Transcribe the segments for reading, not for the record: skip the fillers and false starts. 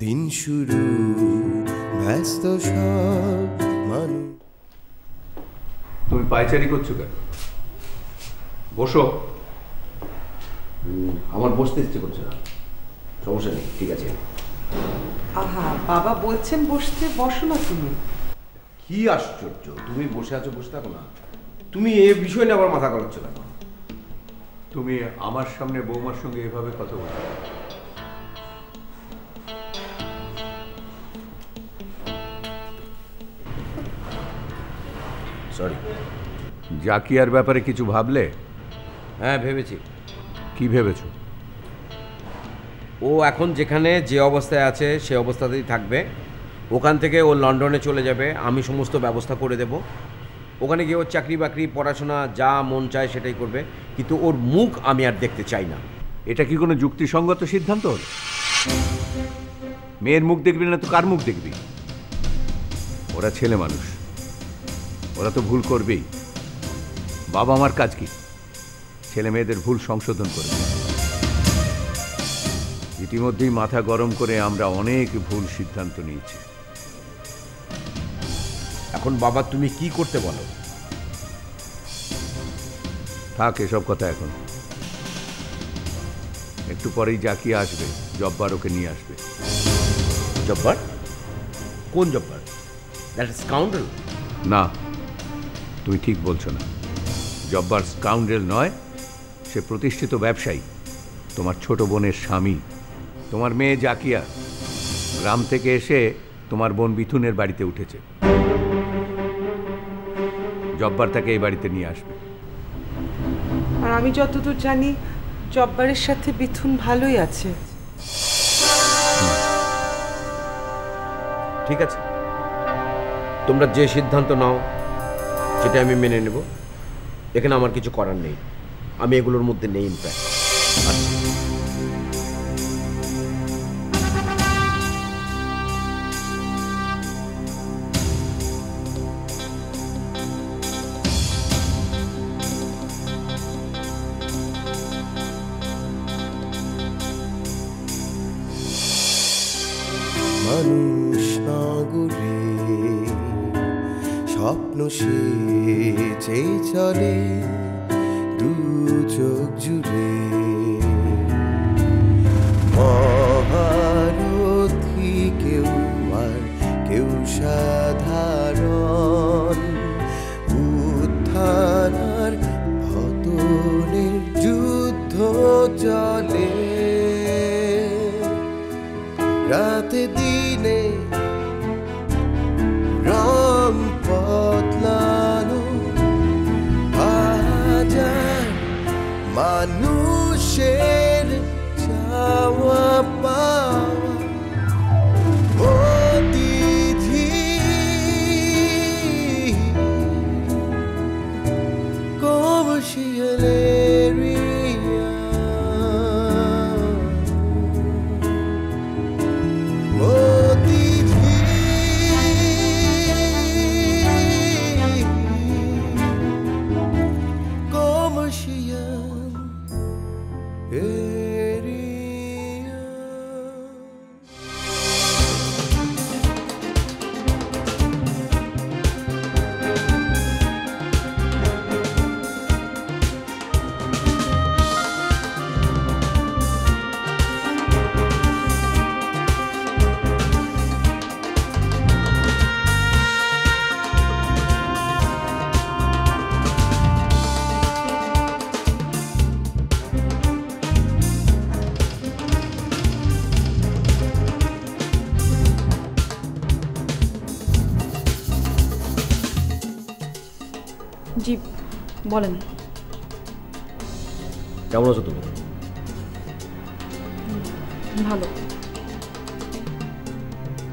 দিন শুরু ব্যস্ত সব মানুষ। তুমি পায়চারি করছো কেন? বসো। আমার বসতে ইচ্ছে করছে না। সমস্যা নেই, ঠিক আছে। আহা, বাবা বলছেন বসতে, বসো না তুমি। কি আশ্চর্য, তুমি বসে আছো, বসে থাকো না। তুমি এ বিষয় নিয়ে আবার মাথা গলাচ্ছ কেন? তুমি আমার সামনে বৌমার সঙ্গে এভাবে কথা বলছো? সরি। জাকিয়ার ব্যাপারে কিছু ভাবলে? হ্যাঁ, ভেবেছি। কি ভেবেছো? ও এখন যেখানে যে অবস্থায় আছে সে অবস্থাতেই থাকবে। ওখান থেকে ও লন্ডনে চলে যাবে, আমি সমস্ত ব্যবস্থা করে দেব। ওখানে গিয়ে ওর চাকরি বাকরি পড়াশোনা যা মন চায় সেটাই করবে, কিন্তু ওর মুখ আমি আর দেখতে চাই না। এটা কি কোনো যুক্তিসঙ্গত সিদ্ধান্ত হল? মেয়ের মুখ দেখবি না তো কার মুখ দেখবি? ওরা ছেলে মানুষ, ওরা তো ভুল করবেই। বাবা আমার কাজ কি? ছেলে মেয়েদের ভুল সংশোধন করবে। ইতিমধ্যেই মাথা গরম করে আমরা অনেক ভুল সিদ্ধান্ত নিয়েছি। এখন বাবা তুমি কি করতে বলো? থাক এসব কথা এখন। একটু পরেই জাকিয়ে আসবে, জব্বার ওকে নিয়ে আসবে। জব্বার? কোন জব্বার? That is scoundrel. না, তুমি ঠিক বলছো না। জব্বার স্কাউন্ডারেল নয়, সে প্রতিষ্ঠিত ব্যবসায়ী, তোমার ছোট বোনের স্বামী। তোমার মেয়ে জাকিয়া গ্রাম থেকে এসে তোমার বোন বিথুনের বাড়িতে উঠেছে। জব্বার তাকে এই বাড়িতে নিয়ে আসবে। আর আমি যতদূর জানি জব্বারের সাথে বিথুন ভালোই আছে। ঠিক আছে, তোমরা যে সিদ্ধান্ত নাও সেটা আমি মেনে নেব। এখানে আমার কিছু করার নেই, আমি এগুলোর মধ্যে নেই ইনফ্যাক্ট। মানুষ নগরে স্বপ্ন সেচে চলে দু চোখ জুড়ে। মহারথী কেউ আর কেউ সাধারণ, উত্থান আর পতনের যুদ্ধ চলে। রাতে দিনে রং বদলানো হাজার মানুষের চাওয়া পাওয়া অতিথি কমর্শিয়াল এরিয়া। জি বলেন। কেমন আছো তুমি? ভালো।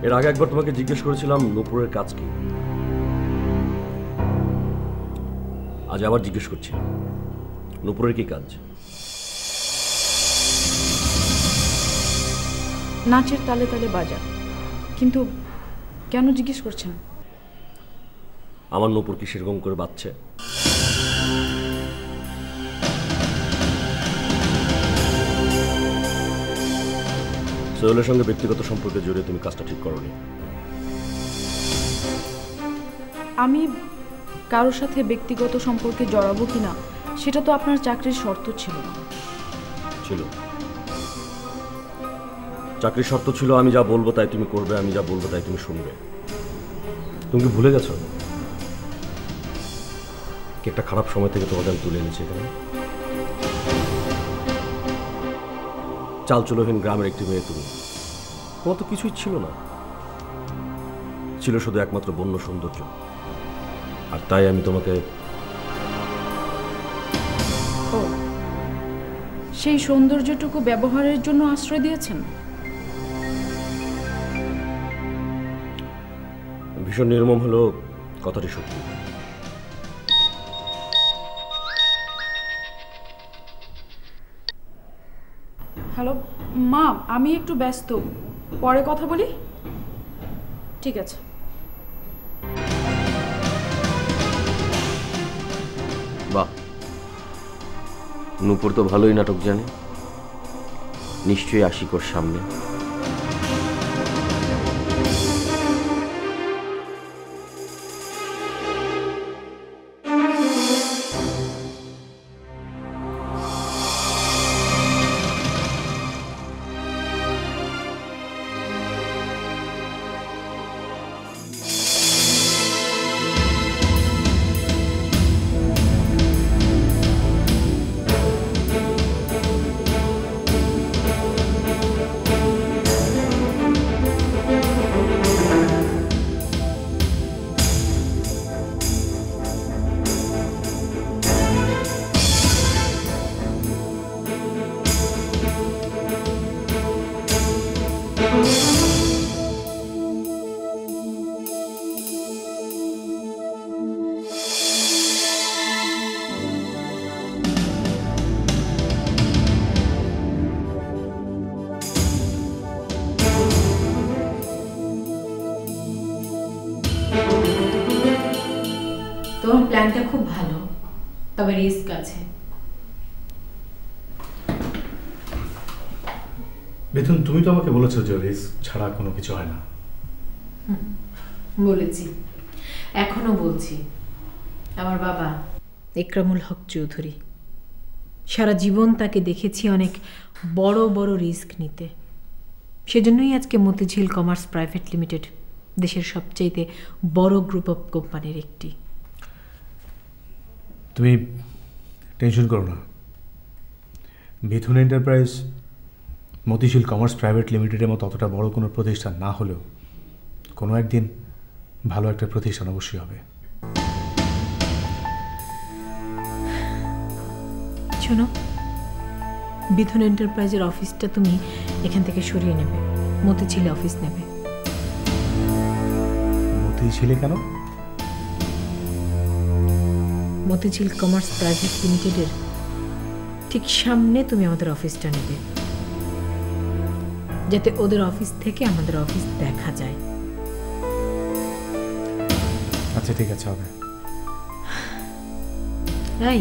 এর আগে একবার তোমাকে জিজ্ঞেস করেছিলাম নূপুরের কাজ কি। আজ আবার জিজ্ঞেস করছি, নূপুরের কি কাজ? নাচের তালে তালে বাজা। কিন্তু কেন জিজ্ঞেস করছেন? আমার নূপুর কি সেরকম করে বাজছে? সো সোহেলের সঙ্গে ব্যক্তিগত সম্পর্কে জড়িয়ে তুমি কাজটা ঠিক করোনি। আমি কারোর সাথে ব্যক্তিগত সম্পর্কে জড়াবো কিনা সেটা তো আপনার চাকরির শর্ত ছিল না। ছিল, চাকরির শর্ত ছিল আমি যা বলবো তাই তুমি করবে, আমি যা বলবো তাই তুমি শুনবে। তুমি কি ভুলে গেছো কি একটা খারাপ সময় থেকে তোমাদের আমি তুলে এনেছি এখানে? চালচুলোহীন গ্রামের একটি মেয়ে তুমি, তোমার তো কিছুই ছিল না, ছিল শুধু একমাত্র বন্য সৌন্দর্য। আর তাই আমি তোমাকে সেই সৌন্দর্যটুকু ব্যবহারের জন্য আশ্রয় দিয়েছেন। ভীষণ নির্মম হলো কথাটি সত্যি। হ্যালো মা, আমি একটু ব্যস্ত, পরে কথা বলি। ঠিক আছে। বাহ, নূপুর তো ভালোই নাটক জানে, নিশ্চয়ই আশিক ওর সামনে। তোমার প্ল্যানটা খুব ভালো, তবে রিস্ক আছে। বেতন, তুমি তো আমাকে বলেছো যে রিস্ক ছাড়া কোনো কিছু হয় না। বলেছি, এখনো বলছি। আমার বাবা ইকরামুল হক চৌধুরী, সারা জীবন তাকে দেখেছি অনেক বড় বড় রিস্ক নিতে। সেজন্যই আজকে মতিঝিল কমার্স প্রাইভেট লিমিটেড দেশের সবচাইতে বড় গ্রুপ অফ কোম্পানির একটি। তুমি টেনশন করো না, মিথুন এন্টারপ্রাইজ মতিঝিল কমার্স প্রাইভেট লিমিটেডের মতো অতটা বড় কোনো প্রতিষ্ঠান না হলেও কোনো একদিন ভালো একটা প্রতিষ্ঠান অবশ্যই হবে। শোনো, মিথুন এন্টারপ্রাইজের অফিসটা তুমি এখান থেকে সরিয়ে নেবে, মতিঝিলে অফিস নেবে। মতিঝিলে কেন? মতিঝিল কমার্স প্রাইভেট লিমিটেডের ঠিক সামনে তুমি আমাদের অফিসটা নেবে, যাতে ওদের অফিস থেকে আমাদের অফিস দেখা যায়। আচ্ছা ঠিক আছে, হবে। তাই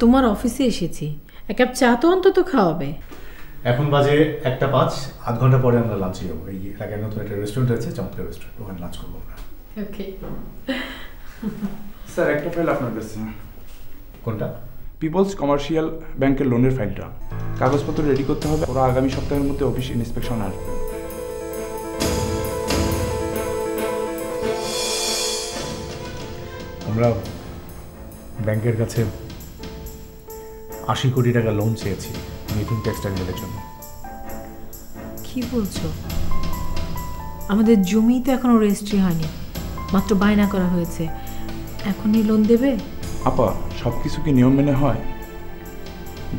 তোমার অফিসে এসেছি, এক কাপ চা তো অন্তত খাওয়াবে। এখন বাজে 1:05, আধ ঘন্টা পরে আমরা লাঞ্চে যাবো। এই এলাকায় নতুন একটা রেস্টুরেন্ট আছে, চমৎকার রেস্টুরেন্ট, ওখানে লাঞ্চ করবো আমরা। ওকে স্যার, একটা ফাইল আপনার কাছে। কোনটা? পিপলস কমার্শিয়াল ব্যাংকের লোনের ফাইলটা। কাগজপত্র রেডি করতে হবে, ওরা আগামী সপ্তাহের মধ্যে অফিস ইন্সপেকশন আসবে। আমরা ব্যাংকের কাছে 80 কোটি টাকা লোন চেয়েছি মিথুন টেক্সটাইল মিলের জন্য। কি বলছো? আমাদের জমি তো এখনো রেজিস্ট্রি হয়নি, মাত্র বায়না করা হয়েছে, এখনই লোন দেবে? আপা, সব কিছু কি নিয়ম মেনে হয়?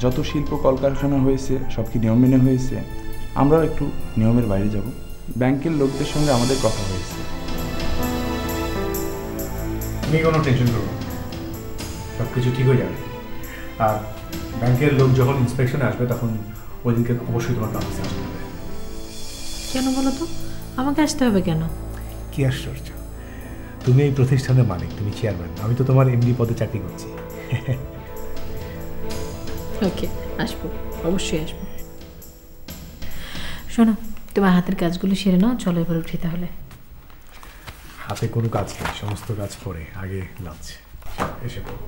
যত শিল্প কলকারখানা হয়েছে সব কি নিয়ম মেনে হয়েছে? আমরাও একটু নিয়মের বাইরে যাব। ব্যাংকের লোকদের সঙ্গে আমাদের কথা হয়েছে। তুমি কোনো টেনশন করো না, সব কিছু ঠিক হয়ে যাবে। আর ব্যাংকের লোক যখন ইন্সপেকশনে আসবে তখন ওই দিনকে অবশ্যই তোমার অফিসে আসতে হবে। কেন বলো তো, আমাকে আসতে হবে কেন? কি আশ্চর্য, তুমি এই প্রতিষ্ঠানের মালিক, তুমি চেয়ারম্যান, আমি তো তোমার এমডি পদে চাকরি করছি। ওকে, আসবো, অবশ্যই আসবো। শোনো, তোমার হাতের কাজগুলো সেরে নাও, চলো এবার উঠি তাহলে। হাতে কোনো কাজ নেই, সমস্ত কাজ পরে, আগে লাঞ্চ। এসে পড়বো।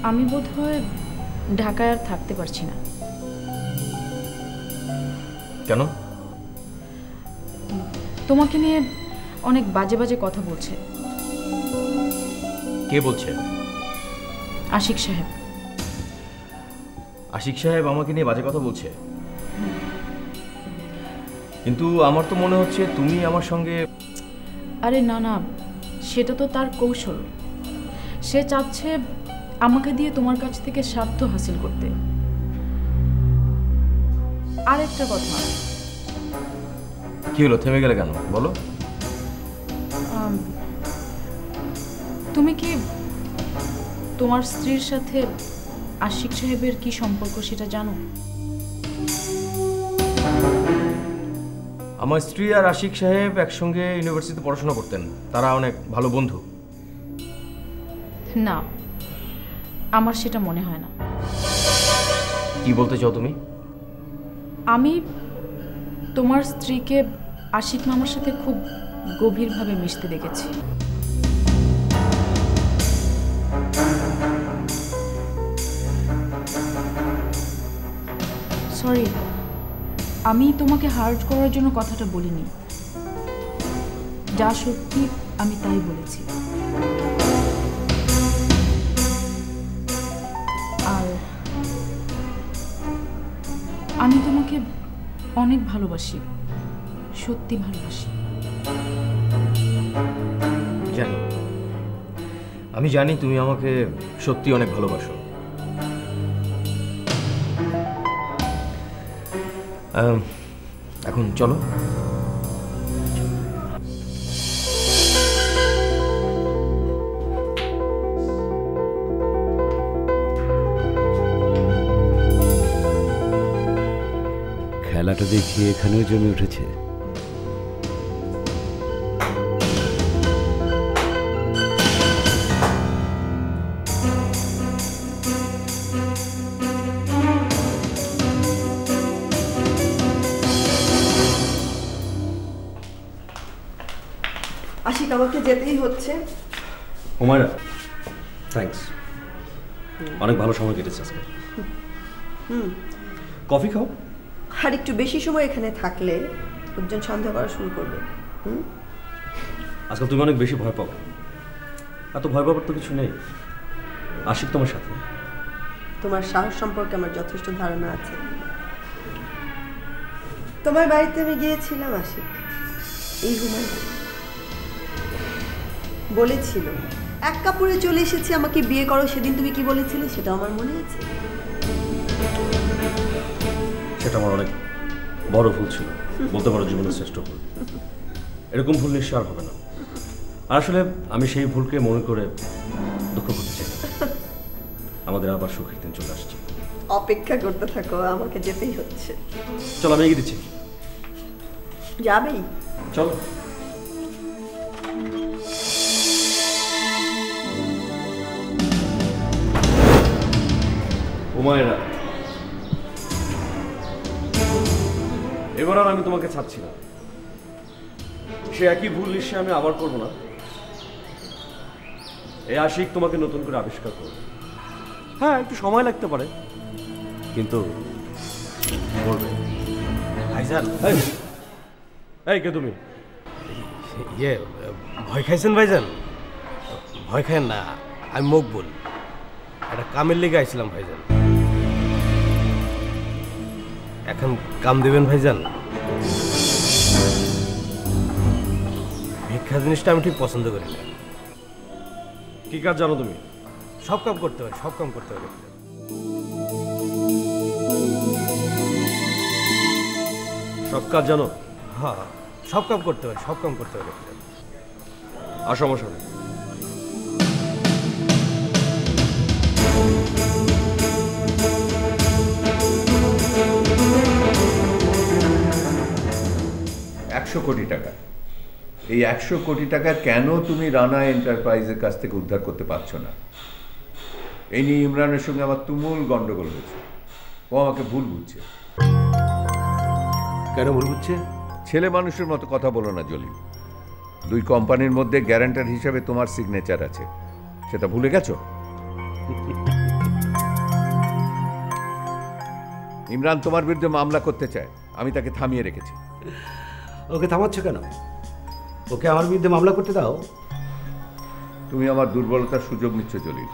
আমি বোধহয় ঢাকায় আর থাকতে পারছি না। কেন? তোমাকে নিয়ে অনেক বাজে বাজে কথা বলছে। কে বলছে? আশিক সাহেব। আশিক সাহেব আমাকে নিয়ে বাজে কথা বলছে? কিন্তু আমার তো মনে হচ্ছে তুমি আমার সঙ্গে... আরে না না, সেটা তো তার কৌশল। সে চাচ্ছে আমাকে দিয়ে তোমার কাছ থেকে স্বার্থ হাসিল করতে। আর একটা কথা। কি হলো, থেমে গেলে কেন বলো? তুমি কি তোমার স্ত্রীর সাথে আশিক সাহেবের কি সম্পর্ক সেটা জানো? আমার স্ত্রী আর আশিক সাহেব একসঙ্গে ইউনিভার্সিটিতে পড়াশোনা করতেন, তারা অনেক ভালো বন্ধু। না, আমার সেটা মনে হয় না। কি বলতে চাও তুমি? আমি তোমার স্ত্রীকে আশিক মামার সাথে খুব গভীরভাবে মিশতে দেখেছি। সরি, আমি তোমাকে হার্ট করার জন্য কথাটা বলিনি। যা সত্যি আমি তাই বলেছি। আর আমি তোমাকে অনেক ভালোবাসি, সত্যি ভালোবাসি। জানি, আমি জানি তুমি আমাকে সত্যি অনেক ভালোবাসো। এখন চলো। খেলাটা দেখি এখানেও জমে উঠেছে। আশিক, আমাকে যেতেই হচ্ছে। হুমায়রা, থ্যাঙ্কস, অনেক ভালো সময় কেটেছে আজকে। কফি খাও। আর একটু বেশি সময় এখানে থাকলে লোকজন সন্দেহ করা শুরু করবে। আজকাল তুমি অনেক বেশি ভয় পাও। এত ভয় পাবার তো কিছু নেই, আশিক তোমার সাথে। তোমার সাহস সম্পর্কে আমার যথেষ্ট ধারণা আছে। তোমার বাড়িতে আমি গিয়েছিলাম আশিক, এই হুমায়রা বলেছিল এক কাপড়ে চলে এসেছি, আমাকে বিয়ে করো। সেদিন তুমি কি বলেছিলে সেটা আমার মনে আছে। সেটা আমার অনেক বড় ভুল ছিল, বলতে পারো জীবনের শ্রেষ্ঠ ভুল। এরকম ভুল নিশ্চয় আর হবে না। আর আসলে আমি সেই ভুলকে মনে করে দুঃখ করতে চাই। আমাদের আবার সুখের দিন চলে আসছে। অপেক্ষা করতে থাকো, আমাকে যেতেই হচ্ছে। চলো, আমি এগিয়ে দিচ্ছি। যাবেই? চলো। হুমায়রা, এবার আর আমি তোমাকে ছাড়ছি না। সে একই ভুল নিশ্চয় আমি আবার করবো না। এই আশিক তোমাকে নতুন করে আবিষ্কার করবে। হ্যাঁ, একটু সময় লাগতে পারে, কিন্তু করবে। ভাইজান, এই কে তুমি? ইয়ে, ভয় খাইছেন ভাইজান? ভয় খাইন না, আমি মকবুল। একটা কামের লেগে আইছিলাম ভাইজান। এখন কাম দেবেন ভাইজান? ভিক্ষা জিনিসটা আমি ঠিক পছন্দ করি না। কি কাজ জানো তুমি? সব কাম করতে পারি, সব কাম করতে পারি। সব কাজ জানো? হ্যাঁ, সব কাম করতে পারি, সব কাম করতে পারি। আসো আমার সামনে। 100 কোটি টাকা। এই 100 কোটি টাকা কেন তুমি রানা এন্টারপ্রাইজের কাছ থেকে উদ্ধার করতে পারছো না? এই নিয়ে ইমরানের সঙ্গে আমার তুমুল গন্ডগোল হয়েছে। ও আমাকে ভুল বুঝছে। কেন ভুল বুঝছে? ছেলে মানুষের মতো কথা বলো না জলিল। 2 কোম্পানির মধ্যে গ্যারান্টার হিসাবে তোমার সিগনেচার আছে, সেটা ভুলে গেছো? ইমরান তোমার বিরুদ্ধে মামলা করতে চায়, আমি তাকে থামিয়ে রেখেছি। ওকে থামাচ্ছ কেন? ওকে আমার বিরুদ্ধে মামলা করতে দাও। তুমি আমার দুর্বলতার সুযোগ নিচ্ছ জলিল।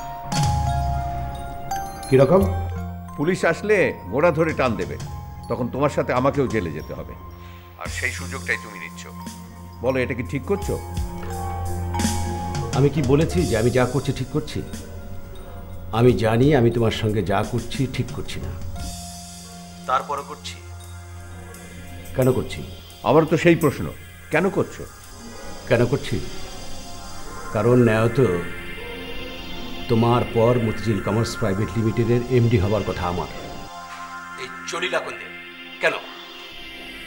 কিরকম? পুলিশ আসলে গোড়া ধরে টান দেবে, তখন তোমার সাথে আমাকেও জেলে যেতে হবে, আর সেই সুযোগটাই তুমি নিচ্ছ। বলো, এটা কি ঠিক করছো? আমি কি বলেছি যে আমি যা করছি ঠিক করছি? আমি জানি আমি তোমার সঙ্গে যা করছি ঠিক করছি না, তারপরও করছি। কেন করছি? আমার তো সেই প্রশ্ন, কেন করছো? কেন করছি? কারণ ন্যায়ত তোমার পর মতিঝিল কমার্স প্রাইভেট লিমিটেডের এমডি হবার কথা আমার। এই চলিলা কোনদিন কেন?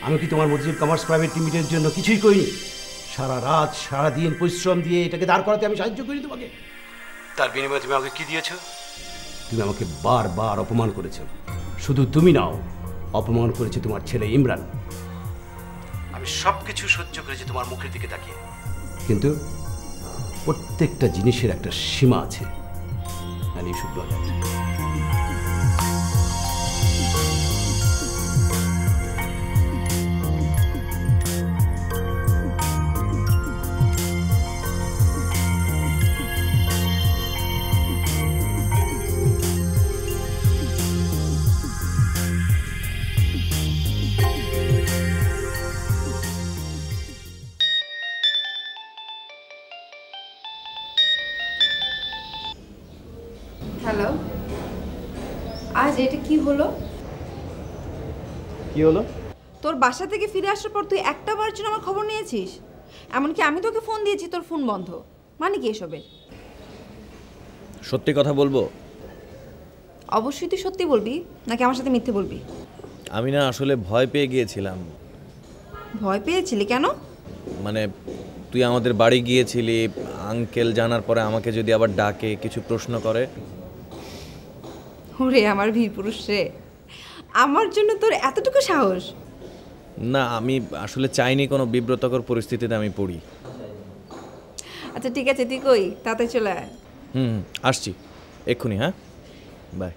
আমি কি তোমার মতিঝিল কমার্স প্রাইভেট লিমিটেডের জন্য কিছুই করিনি? সারা রাত সারা দিন পরিশ্রম দিয়ে এটাকে দাঁড় করাতে আমি সাহায্য করি তোমাকে। তার বিনিময়ে তুমি আমাকে কি দিয়েছ? তুমি আমাকে বারবার অপমান করেছ। শুধু তুমি নাও, অপমান করেছে তোমার ছেলে ইমরান। আমি সব কিছু সহ্য করেছি তোমার মুখের দিকে তাকিয়ে, কিন্তু প্রত্যেকটা জিনিসের একটা সীমা আছে। and you should know that. Hello, আজ এটা কি হলো? কি হলো? তোর বাসা থেকে ফিরে আসার পর তুই একটা বার জন্য আমার খবর নিয়েছিস? এমনকি আমি তোকে ফোন দিয়েছি, তোর ফোন বন্ধ। মানে কি এসবের? সত্যি কথা বলবো? অবশ্যই তুই সত্যি বলবি, নাকি আমার সাথে মিথ্যে বলবি? আমি না আসলে ভয় পেয়ে গিয়েছিলাম। ভয় পেয়েছিলি কেন? মানে তুই আমাদের বাড়ি গিয়েছিলি, আঙ্কেল জানার পরে আমাকে যদি আবার ডাকে, কিছু প্রশ্ন করে। ওরে আমার বীর পুরুষ রে, আমার জন্য তোর এতটুকু সাহস? না, আমি আসলে চাইনি কোনো বিব্রতকর পরিস্থিতিতে আমি পড়ি। আচ্ছা ঠিক আছে, তুই কই? তাড়াতাড়ি চলে আয়। আসছি এক্ষুনি। হ্যাঁ, bye.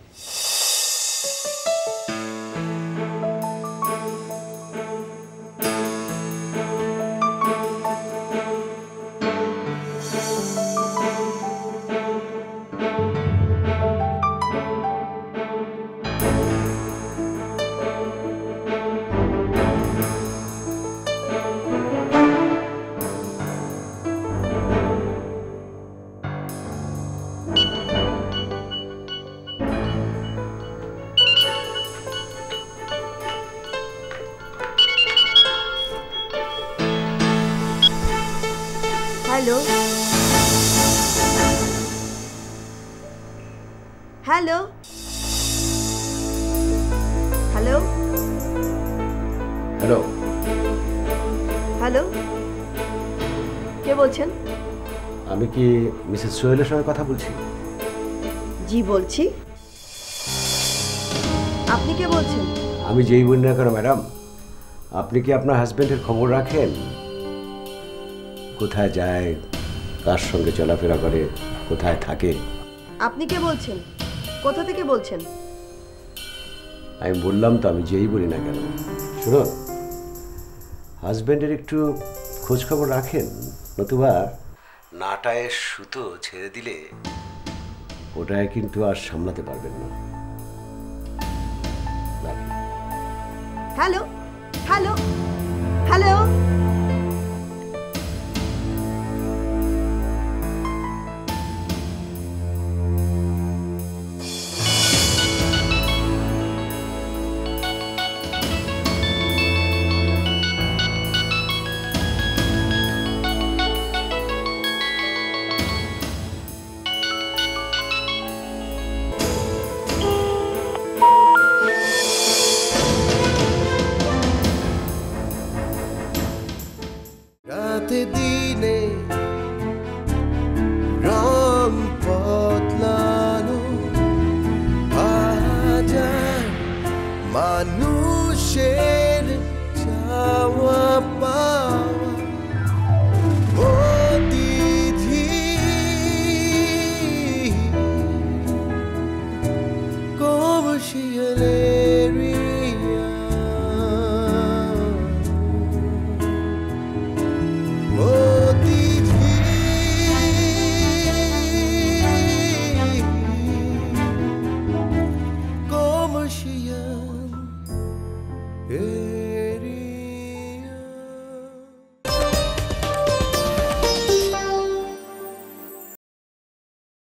Hello hello hello hello hello, কে বলছেন? আমি কি মিসেস সোহেলের সঙ্গে কথা বলছি? জি বলছি। আপনি কে বলছেন? আমি যেই বলি না কেন ম্যাডাম, আপনি কি আপনার হাজবেন্ডের খবর রাখেন? কোথায় যায়, কার সঙ্গে চলাফেরা করে, কোথায় থাকে? আপনি কে বলছেন? কোথা থেকে বলছেন? আমি বললাম তো, আমি যেই বলি না কেন। শুনুন, হাজবেন্ডের একটু খোঁজ খবর রাখেন, নতুবা নাটায়ের সুতো ছেড়ে দিলে ওটায় কিন্তু আর সামলাতে পারবেন না। হ্যালো হ্যালো হ্যালো, মানুষের চাওয়া পাওয়া ও দিধি কবশিয়ালে